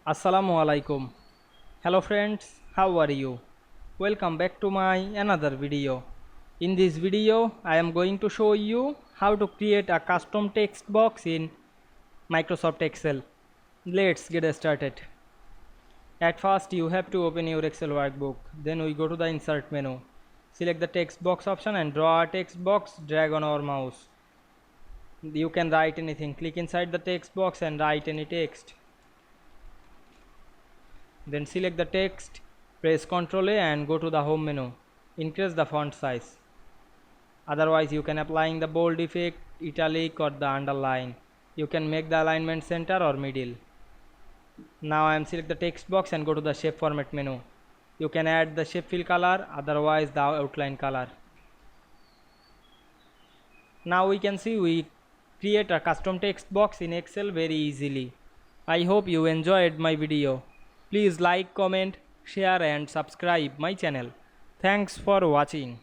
Assalamu Walaikum. Hello friends, how are you? Welcome back to my another video. In this video, I am going to show you how to create a custom text box in Microsoft Excel. Let's get started. At first, you have to open your Excel workbook. Then we go to the insert menu. Select the text box option and draw a text box, drag on our mouse. You can write anything. Click inside the text box and write any text. Then select the text, press Ctrl A and go to the home menu. Increase the font size. Otherwise you can applying the bold effect, italic or the underline. You can make the alignment center or middle. Now I am select the text box and go to the shape format menu. You can add the shape fill color, otherwise the outline color. Now we can see we create a custom text box in Excel very easily. I hope you enjoyed my video. Please like, comment, share and subscribe my channel. Thanks for watching.